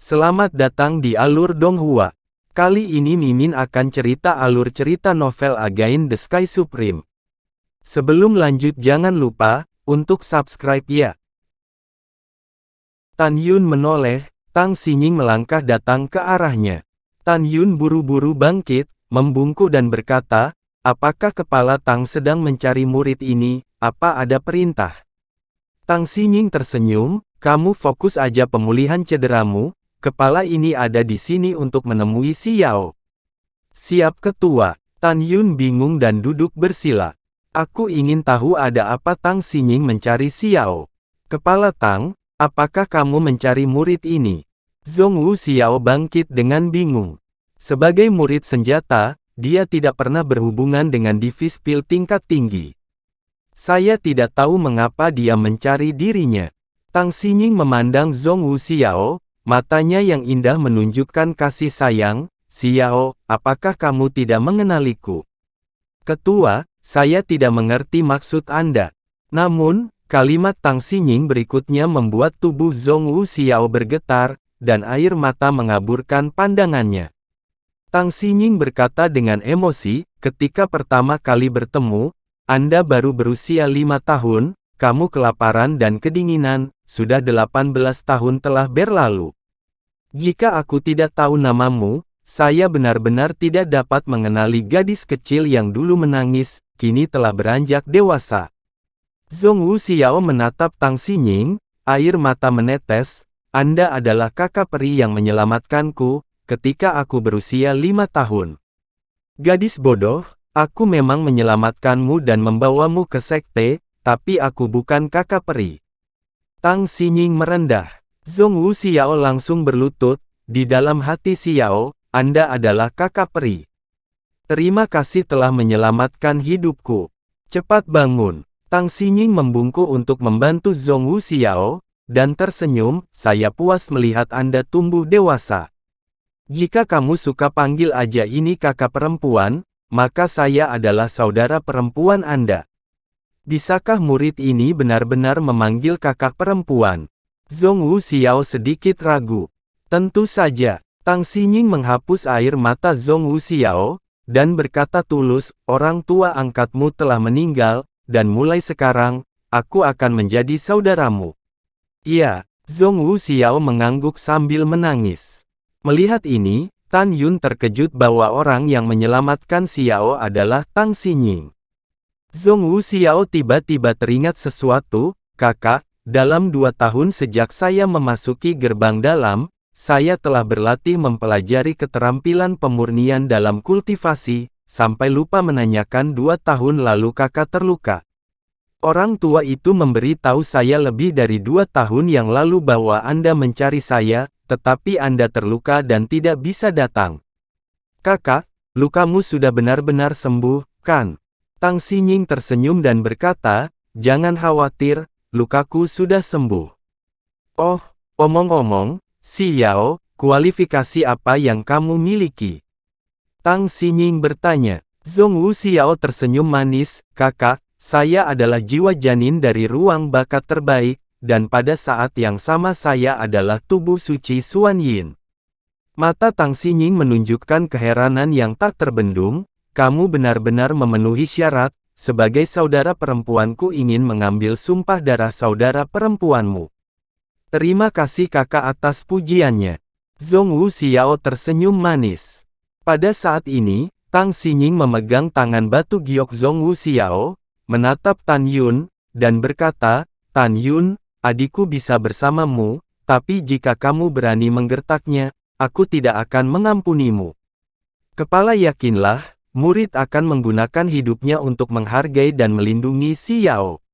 Selamat datang di Alur Donghua. Kali ini Mimin akan cerita alur cerita novel Again the Sky Supreme. Sebelum lanjut jangan lupa, untuk subscribe ya. Tan Yun menoleh, Tang Xingning melangkah datang ke arahnya. Tan Yun buru-buru bangkit, membungkuk dan berkata, apakah kepala Tang sedang mencari murid ini, apa ada perintah? Tang Xingning tersenyum, kamu fokus aja pemulihan cederamu. Kepala ini ada di sini untuk menemui Xiao. Siap ketua. Tan Yun bingung dan duduk bersila. Aku ingin tahu ada apa Tang Xingning mencari Xiao. Kepala Tang, apakah kamu mencari murid ini? Zhongwu Xiao bangkit dengan bingung. Sebagai murid senjata, dia tidak pernah berhubungan dengan divisi pil tingkat tinggi. Saya tidak tahu mengapa dia mencari dirinya. Tang Xingning memandang Zhongwu Xiao. Matanya yang indah menunjukkan kasih sayang. Xiao, apakah kamu tidak mengenaliku? Ketua, saya tidak mengerti maksud Anda. Namun, kalimat Tang Xingning berikutnya membuat tubuh Zhongwu Xiao bergetar, dan air mata mengaburkan pandangannya. Tang Xingning berkata dengan emosi, ketika pertama kali bertemu, Anda baru berusia 5 tahun, kamu kelaparan dan kedinginan, sudah 18 tahun telah berlalu. Jika aku tidak tahu namamu, saya benar-benar tidak dapat mengenali gadis kecil yang dulu menangis, kini telah beranjak dewasa. Zhongwu Xiao menatap Tang Xingning, air mata menetes, Anda adalah kakak peri yang menyelamatkanku, ketika aku berusia 5 tahun. Gadis bodoh, aku memang menyelamatkanmu dan membawamu ke sekte, tapi aku bukan kakak peri. Tang Xingning merendah. Zhongwu Xiao langsung berlutut, di dalam hati Xiao, Anda adalah kakak peri. Terima kasih telah menyelamatkan hidupku. Cepat bangun. Tang Xingning membungkuk untuk membantu Zhongwu Xiao, dan tersenyum, saya puas melihat Anda tumbuh dewasa. Jika kamu suka panggil aja ini kakak perempuan, maka saya adalah saudara perempuan Anda. Bisakah murid ini benar-benar memanggil kakak perempuan? Zhongwu Xiao sedikit ragu. Tentu saja. Tang Xingning menghapus air mata Zhongwu Xiao, dan berkata tulus, orang tua angkatmu telah meninggal, dan mulai sekarang, aku akan menjadi saudaramu. Iya, Zhongwu Xiao mengangguk sambil menangis. Melihat ini, Tan Yun terkejut bahwa orang yang menyelamatkan Xiao adalah Tang Xingning. Zhongwu Xiao tiba-tiba teringat sesuatu, kakak, dalam 2 tahun sejak saya memasuki gerbang dalam, saya telah berlatih mempelajari keterampilan pemurnian dalam kultivasi, sampai lupa menanyakan 2 tahun lalu kakak terluka. Orang tua itu memberi tahu saya lebih dari 2 tahun yang lalu bahwa Anda mencari saya, tetapi Anda terluka dan tidak bisa datang. Kakak, lukamu sudah benar-benar sembuh, kan? Tang Xingning tersenyum dan berkata, jangan khawatir, lukaku sudah sembuh. Oh, omong-omong, Xiao, kualifikasi apa yang kamu miliki? Tang Xingning bertanya. Zhongwu Xiao tersenyum manis, kakak, saya adalah jiwa janin dari ruang bakat terbaik, dan pada saat yang sama saya adalah tubuh suci Xuan Yin. Mata Tang Xingning menunjukkan keheranan yang tak terbendung, kamu benar-benar memenuhi syarat. Sebagai saudara perempuanku ingin mengambil sumpah darah saudara perempuanmu. Terima kasih kakak atas pujiannya. Zhongwu Xiao tersenyum manis. Pada saat ini, Tang Xingning memegang tangan batu giok Zhongwu Xiao, menatap Tan Yun, dan berkata, Tan Yun, adikku bisa bersamamu, tapi jika kamu berani menggertaknya, aku tidak akan mengampunimu. Kepala yakinlah, murid akan menggunakan hidupnya untuk menghargai dan melindungi Xiao.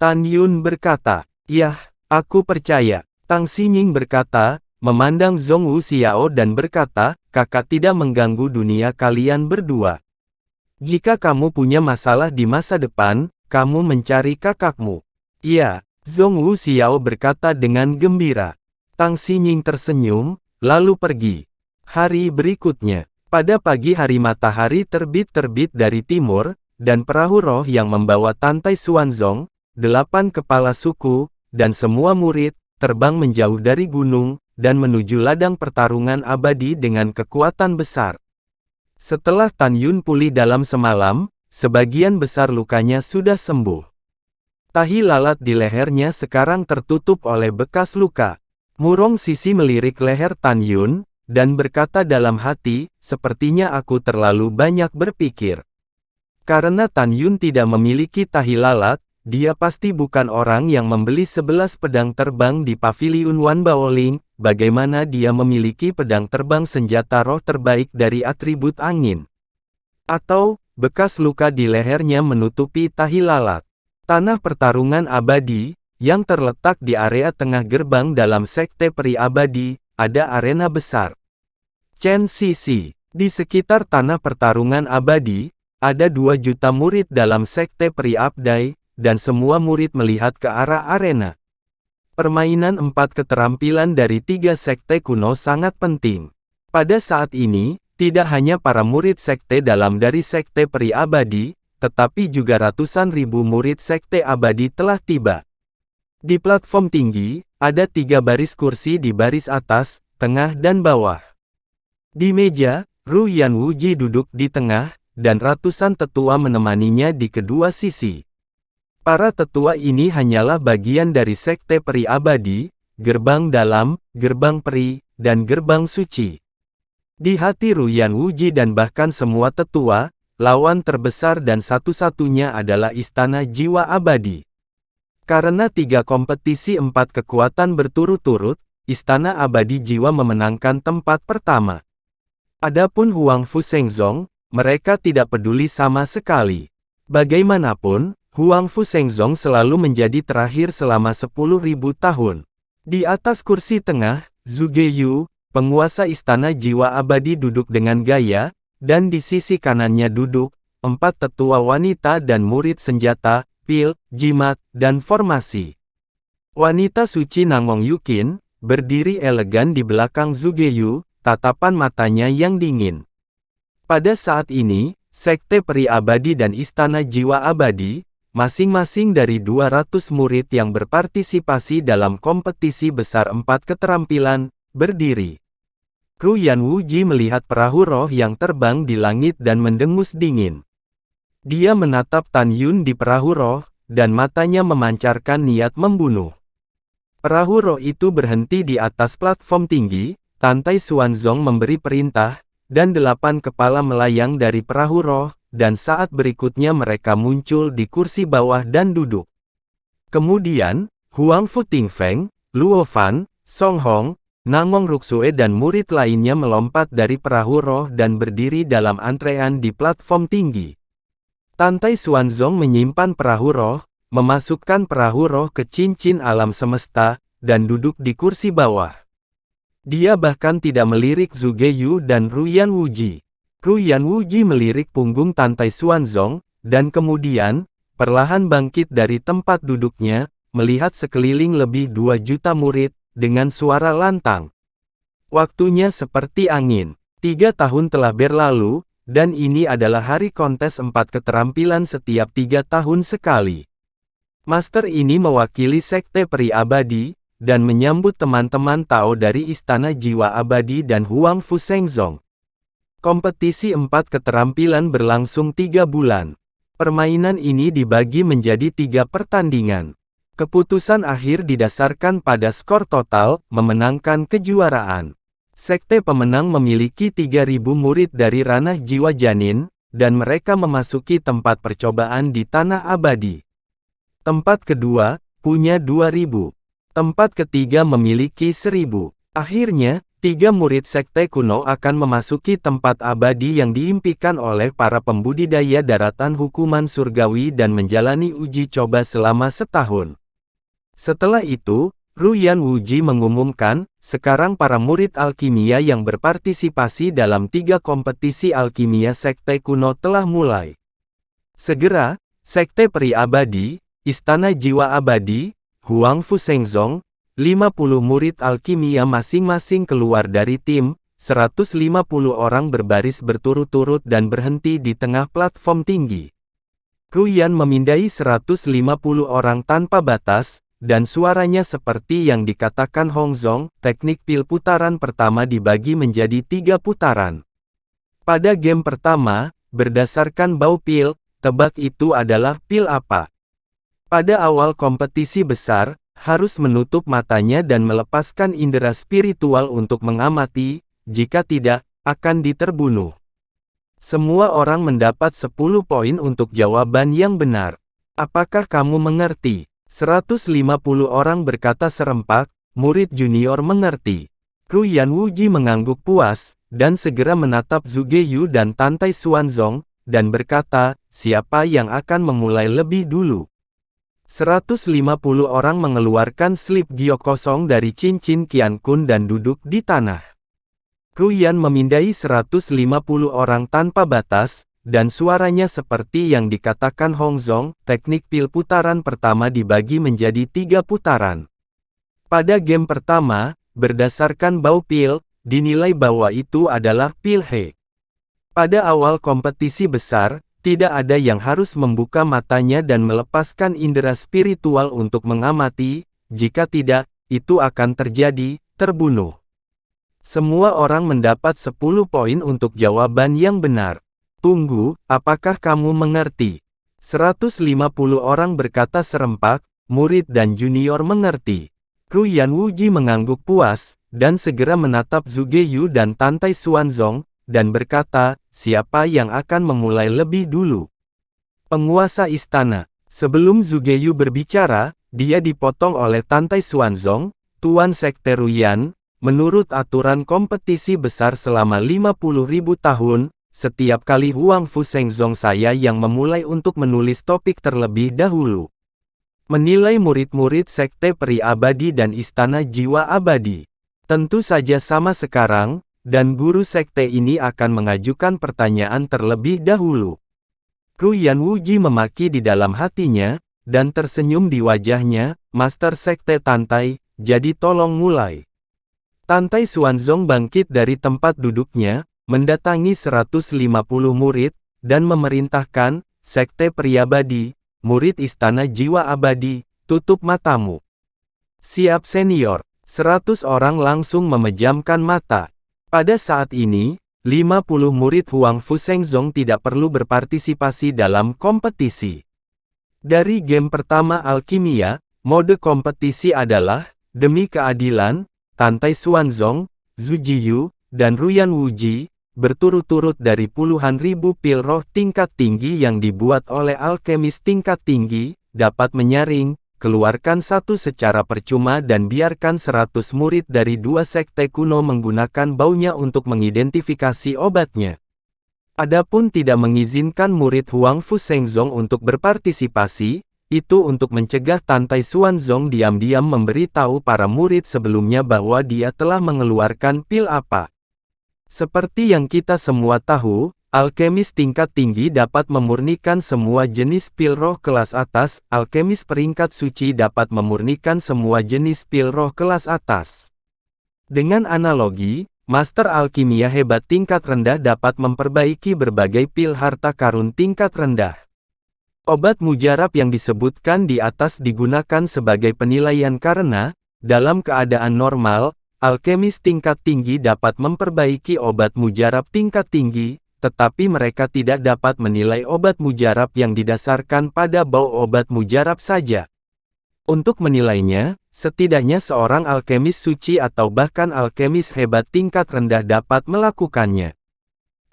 Tan Yun berkata, "Yah, aku percaya." Tang Xingning berkata, memandang Zhongwu Xiao dan berkata, kakak tidak mengganggu dunia kalian berdua. Jika kamu punya masalah di masa depan, kamu mencari kakakmu. Iya, Zhongwu Xiao berkata dengan gembira. Tang Xingning tersenyum, lalu pergi. Hari berikutnya. Pada pagi hari matahari terbit dari timur, dan perahu roh yang membawa Tantai Xuanzong, 8 kepala suku, dan semua murid, terbang menjauh dari gunung, dan menuju ladang pertarungan abadi dengan kekuatan besar. Setelah Tan Yun pulih dalam semalam, sebagian besar lukanya sudah sembuh. Tahi lalat di lehernya sekarang tertutup oleh bekas luka. Murong Sisi melirik leher Tan Yun, dan berkata dalam hati, sepertinya aku terlalu banyak berpikir. Karena Tan Yun tidak memiliki tahi lalat, dia pasti bukan orang yang membeli 11 pedang terbang di Paviliun Wan Baoling. Bagaimana dia memiliki pedang terbang senjata roh terbaik dari atribut angin? Atau, bekas luka di lehernya menutupi tahi lalat. Tanah pertarungan abadi, yang terletak di area tengah gerbang dalam Sekte Peri Abadi, ada arena besar. Chen Sisi, di sekitar tanah pertarungan abadi, ada 2 juta murid dalam Sekte Peri Abdai, dan semua murid melihat ke arah arena. Permainan 4 keterampilan dari 3 sekte kuno sangat penting. Pada saat ini, tidak hanya para murid sekte dalam dari Sekte Peri Abadi, tetapi juga ratusan ribu murid Sekte Abadi telah tiba. Di platform tinggi, ada 3 baris kursi di baris atas, tengah dan bawah. Di meja, Ru Yanwuji duduk di tengah, dan ratusan tetua menemaninya di kedua sisi. Para tetua ini hanyalah bagian dari Sekte Peri Abadi, Gerbang Dalam, Gerbang Peri, dan Gerbang Suci. Di hati Ru Yanwuji dan bahkan semua tetua, lawan terbesar dan satu-satunya adalah Istana Jiwa Abadi. Karena 3 kompetisi 4 kekuatan berturut-turut, Istana Abadi Jiwa memenangkan tempat pertama. Adapun Huang Fu Shengzong, mereka tidak peduli sama sekali. Bagaimanapun, Huang Fu Shengzong selalu menjadi terakhir selama 10.000 tahun. Di atas kursi tengah, Zhu Geyu, penguasa Istana Jiwa Abadi duduk dengan gaya, dan di sisi kanannya duduk 4 tetua wanita dan murid senjata, pil, jimat, dan formasi. Wanita suci Nangong Yukin, berdiri elegan di belakang Zhu Geyu, tatapan matanya yang dingin. Pada saat ini, Sekte Peri Abadi dan Istana Jiwa Abadi, masing-masing dari 200 murid yang berpartisipasi dalam kompetisi besar 4 keterampilan, berdiri. Ru Yanwuji melihat perahu roh yang terbang di langit dan mendengus dingin. Dia menatap Tan Yun di perahu roh, dan matanya memancarkan niat membunuh. Perahu roh itu berhenti di atas platform tinggi, Tantai Xuanzong memberi perintah, dan 8 kepala melayang dari perahu roh, dan saat berikutnya mereka muncul di kursi bawah dan duduk. Kemudian, Huang Fu Tingfeng, Luo Fan, Song Hong, Nangong Ruksue dan murid lainnya melompat dari perahu roh dan berdiri dalam antrean di platform tinggi. Tantai Xuanzong menyimpan perahu roh, memasukkan perahu roh ke cincin alam semesta, dan duduk di kursi bawah. Dia bahkan tidak melirik Zhu Geyu dan Ru Yanwuji. Ru Yanwuji melirik punggung Tantai Xuanzong, dan kemudian, perlahan bangkit dari tempat duduknya, melihat sekeliling lebih 2 juta murid, dengan suara lantang. Waktunya seperti angin. 3 tahun telah berlalu, dan ini adalah hari kontes 4 keterampilan setiap 3 tahun sekali. Master ini mewakili Sekte Peri Abadi, dan menyambut teman-teman Tao dari Istana Jiwa Abadi dan Huang Fu Shengzong. Kompetisi 4 keterampilan berlangsung 3 bulan. Permainan ini dibagi menjadi 3 pertandingan. Keputusan akhir didasarkan pada skor total, memenangkan kejuaraan. Sekte pemenang memiliki 3.000 murid dari ranah jiwa janin, dan mereka memasuki tempat percobaan di Tanah Abadi. Tempat kedua, punya 2.000. Tempat ketiga memiliki 1.000. Akhirnya, 3 murid sekte kuno akan memasuki tempat abadi yang diimpikan oleh para pembudidaya daratan hukuman surgawi dan menjalani uji coba selama setahun. Setelah itu, Ru Yanwuji mengumumkan, sekarang para murid alkimia yang berpartisipasi dalam 3 kompetisi alkimia sekte kuno telah mulai. Segera, Sekte Peri Abadi, Istana Jiwa Abadi, Huang Fu Shengzong, 50 murid alkimia masing-masing keluar dari tim, 150 orang berbaris berturut-turut dan berhenti di tengah platform tinggi. Ru Yan memindai 150 orang tanpa batas, dan suaranya seperti yang dikatakan Hong Zong, teknik pil putaran pertama dibagi menjadi 3 putaran. Pada game pertama, berdasarkan bau pil, tebak itu adalah pil apa. Pada awal kompetisi besar, harus menutup matanya dan melepaskan indera spiritual untuk mengamati, jika tidak, akan diterbunuh. Semua orang mendapat 10 poin untuk jawaban yang benar. Apakah kamu mengerti? 150 orang berkata serempak, murid junior mengerti. Ruyan Wuji mengangguk puas, dan segera menatap Zhuge Yu dan Tantai Xuanzong, dan berkata, siapa yang akan memulai lebih dulu? 150 orang mengeluarkan slip gio kosong dari cincin Qian Kun dan duduk di tanah. Ruyan memindai 150 orang tanpa batas, dan suaranya seperti yang dikatakan Hong Zong, teknik pil putaran pertama dibagi menjadi 3 putaran. Pada game pertama, berdasarkan bau pil, dinilai bahwa itu adalah pil He. Pada awal kompetisi besar, tidak ada yang harus membuka matanya dan melepaskan indera spiritual untuk mengamati, jika tidak, itu akan terjadi, terbunuh. Semua orang mendapat 10 poin untuk jawaban yang benar. Tunggu, apakah kamu mengerti? 150 orang berkata serempak, murid dan junior mengerti. Ruyan Wuji mengangguk puas, dan segera menatap Zhuge Yu dan Tantai Xuanzong, dan berkata, siapa yang akan memulai lebih dulu? Penguasa istana. Sebelum Zhuge Yu berbicara, dia dipotong oleh Tantai Xuanzong, Tuan Sekte Ruyan. Menurut aturan kompetisi besar selama 50.000 tahun, setiap kali Huang Fu Shengzong saya yang memulai untuk menulis topik terlebih dahulu. Menilai murid-murid Sekte Peri Abadi dan Istana Jiwa Abadi. Tentu saja sama sekarang, dan guru sekte ini akan mengajukan pertanyaan terlebih dahulu. Ruyan Wuji memaki di dalam hatinya, dan tersenyum di wajahnya, Master Sekte Tantai, jadi tolong mulai. Tantai Xuanzong bangkit dari tempat duduknya, mendatangi 150 murid, dan memerintahkan, Sekte Priabadi, murid Istana Jiwa Abadi, tutup matamu. Siap senior, 100 orang langsung memejamkan mata. Pada saat ini, 50 murid Huang Fu Shengzong tidak perlu berpartisipasi dalam kompetisi. Dari game pertama alkimia, mode kompetisi adalah, demi keadilan, Tantai Xuanzong, Zhuge Yu, dan Ruyan Wuji, berturut-turut dari puluhan ribu pil roh tingkat tinggi yang dibuat oleh alkemis tingkat tinggi, dapat menyaring, keluarkan satu secara percuma dan biarkan 100 murid dari 2 sekte kuno menggunakan baunya untuk mengidentifikasi obatnya. Adapun tidak mengizinkan murid Huang Fu Shengzong untuk berpartisipasi, itu untuk mencegah Tantai Xuanzong diam-diam memberitahu para murid sebelumnya bahwa dia telah mengeluarkan pil apa. Seperti yang kita semua tahu, alkemis tingkat tinggi dapat memurnikan semua jenis pil roh kelas atas, alkemis peringkat suci dapat memurnikan semua jenis pil roh kelas atas. Dengan analogi, Master Alkimia hebat tingkat rendah dapat memperbaiki berbagai pil harta karun tingkat rendah. Obat mujarab yang disebutkan di atas digunakan sebagai penilaian karena, dalam keadaan normal, alkemis tingkat tinggi dapat memperbaiki obat mujarab tingkat tinggi, tetapi mereka tidak dapat menilai obat mujarab yang didasarkan pada bau obat mujarab saja. Untuk menilainya, setidaknya seorang alkemis suci atau bahkan alkemis hebat tingkat rendah dapat melakukannya.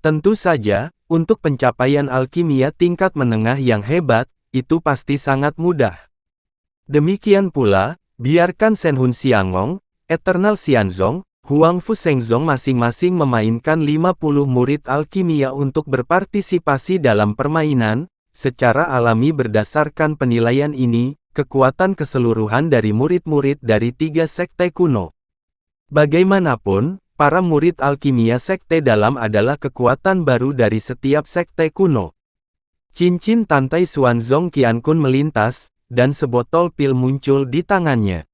Tentu saja, untuk pencapaian alkimia tingkat menengah yang hebat, itu pasti sangat mudah. Demikian pula, biarkan Shen Hun Xiangong, Eternal Xianzong, Huang Fu Shengzong masing-masing memainkan 50 murid alkimia untuk berpartisipasi dalam permainan, secara alami berdasarkan penilaian ini, kekuatan keseluruhan dari murid-murid dari 3 sekte kuno. Bagaimanapun, para murid alkimia sekte dalam adalah kekuatan baru dari setiap sekte kuno. Cincin Tantai Xuanzong Qian Kun melintas, dan sebotol pil muncul di tangannya.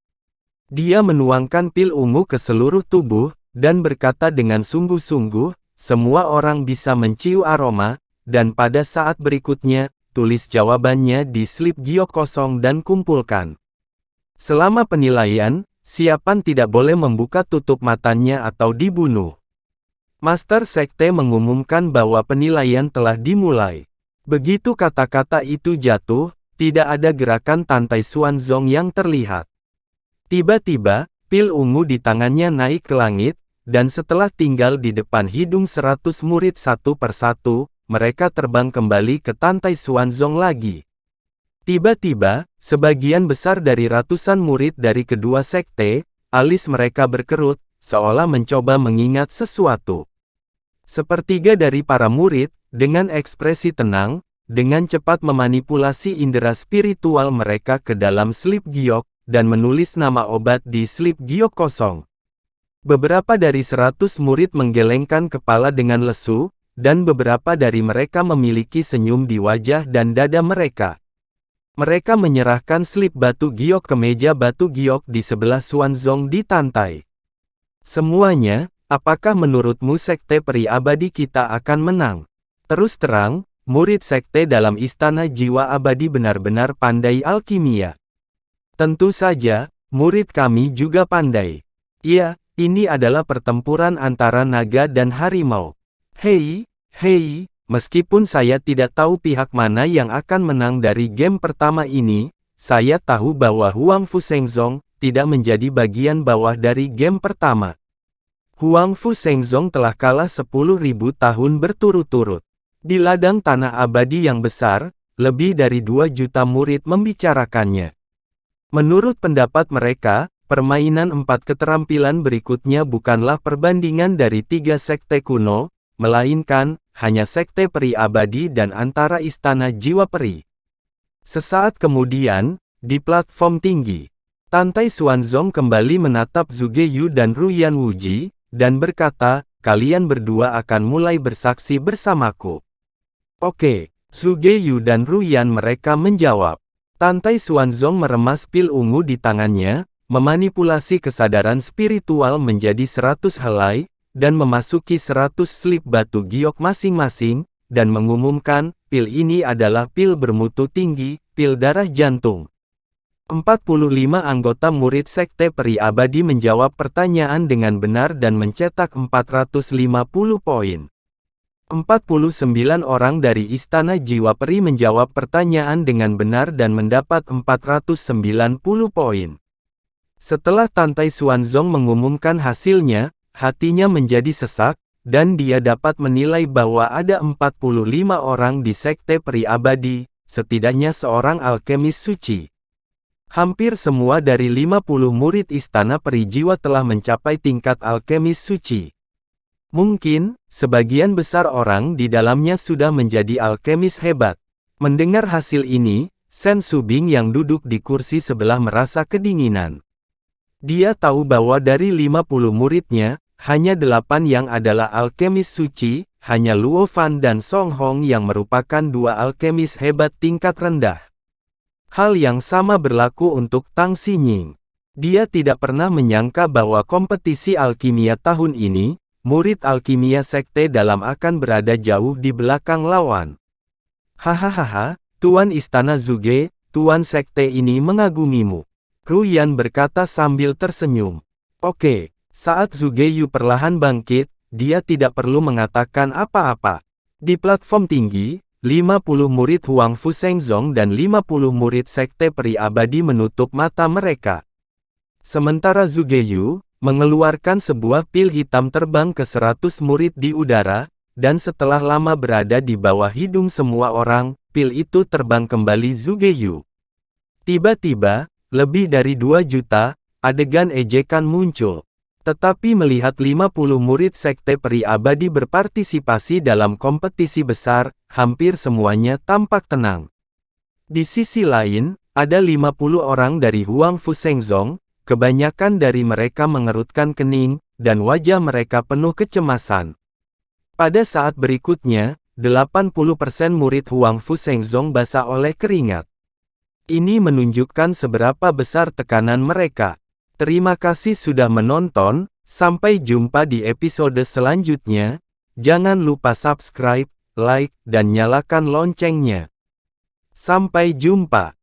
Dia menuangkan pil ungu ke seluruh tubuh, dan berkata dengan sungguh-sungguh, semua orang bisa mencium aroma, dan pada saat berikutnya, tulis jawabannya di slip gio kosong dan kumpulkan. Selama penilaian, Siapan tidak boleh membuka tutup matanya atau dibunuh. Master Sekte mengumumkan bahwa penilaian telah dimulai. Begitu kata-kata itu jatuh, tidak ada gerakan Tantai Xuanzong yang terlihat. Tiba-tiba, pil ungu di tangannya naik ke langit, dan setelah tinggal di depan hidung 100 murid satu persatu, mereka terbang kembali ke Tantai Xuanzong lagi. Tiba-tiba, sebagian besar dari ratusan murid dari kedua sekte, alis mereka berkerut, seolah mencoba mengingat sesuatu. Sepertiga dari para murid, dengan ekspresi tenang, dengan cepat memanipulasi indera spiritual mereka ke dalam slip giok, dan menulis nama obat di slip giok kosong. Beberapa dari 100 murid menggelengkan kepala dengan lesu, dan beberapa dari mereka memiliki senyum di wajah dan dada mereka. Mereka menyerahkan slip batu giok ke meja batu giok di sebelah Xuanzong di Tantai. Semuanya, apakah menurutmu sekte peri abadi kita akan menang? Terus terang, murid sekte dalam istana jiwa abadi benar-benar pandai alkimia. Tentu saja, murid kami juga pandai. Iya, ini adalah pertempuran antara naga dan harimau. Hei, meskipun saya tidak tahu pihak mana yang akan menang dari game pertama ini, saya tahu bahwa Huang Fushengzong tidak menjadi bagian bawah dari game pertama. Huang Fushengzong telah kalah 10.000 tahun berturut-turut. Di ladang tanah abadi yang besar, lebih dari 2 juta murid membicarakannya. Menurut pendapat mereka, permainan 4 keterampilan berikutnya bukanlah perbandingan dari 3 sekte kuno, melainkan hanya sekte peri abadi dan antara istana jiwa peri. Sesaat kemudian, di platform tinggi, Tantai Xuanzong kembali menatap Zhuge Yu dan Ruyan Wuji, dan berkata, kalian berdua akan mulai bersaksi bersamaku. Oke, Zhuge Yu dan Ruyan mereka menjawab. Tantai Xuanzong meremas pil ungu di tangannya, memanipulasi kesadaran spiritual menjadi 100 helai, dan memasuki 100 slip batu giok masing-masing, dan mengumumkan, pil ini adalah pil bermutu tinggi, pil darah jantung. 45 anggota murid sekte peri abadi menjawab pertanyaan dengan benar dan mencetak 450 poin. 49 orang dari istana jiwa peri menjawab pertanyaan dengan benar dan mendapat 490 poin. Setelah Tantai Xuanzong mengumumkan hasilnya, hatinya menjadi sesak, dan dia dapat menilai bahwa ada 45 orang di sekte peri abadi, setidaknya seorang alkemis suci. Hampir semua dari 50 murid istana peri jiwa telah mencapai tingkat alkemis suci. Mungkin, sebagian besar orang di dalamnya sudah menjadi alkemis hebat. Mendengar hasil ini, Shen Subing yang duduk di kursi sebelah merasa kedinginan. Dia tahu bahwa dari 50 muridnya, hanya 8 yang adalah alkemis suci, hanya Luo Fan dan Song Hong yang merupakan 2 alkemis hebat tingkat rendah. Hal yang sama berlaku untuk Tang Xinying. Dia tidak pernah menyangka bahwa kompetisi alkimia tahun ini, murid alkimia sekte dalam akan berada jauh di belakang lawan. Hahaha, Tuan Istana Zhuge, Tuan Sekte ini mengagumimu. Ruyan berkata sambil tersenyum. Oke. Saat Zhuge Yu perlahan bangkit, dia tidak perlu mengatakan apa-apa. Di platform tinggi, 50 murid Huang Fushengzong dan 50 murid sekte peri abadi menutup mata mereka. Sementara Zhuge Yu mengeluarkan sebuah pil hitam terbang ke 100 murid di udara, dan setelah lama berada di bawah hidung semua orang, pil itu terbang kembali Zhuge Yu. Tiba-tiba, lebih dari 2 juta, adegan ejekan muncul. Tetapi melihat 50 murid sekte peri abadi berpartisipasi dalam kompetisi besar, hampir semuanya tampak tenang. Di sisi lain, ada 50 orang dari Huang Fushengzong, kebanyakan dari mereka mengerutkan kening, dan wajah mereka penuh kecemasan. Pada saat berikutnya, 80% murid Huang Fushengzong basah oleh keringat. Ini menunjukkan seberapa besar tekanan mereka. Terima kasih sudah menonton, sampai jumpa di episode selanjutnya. Jangan lupa subscribe, like, dan nyalakan loncengnya. Sampai jumpa.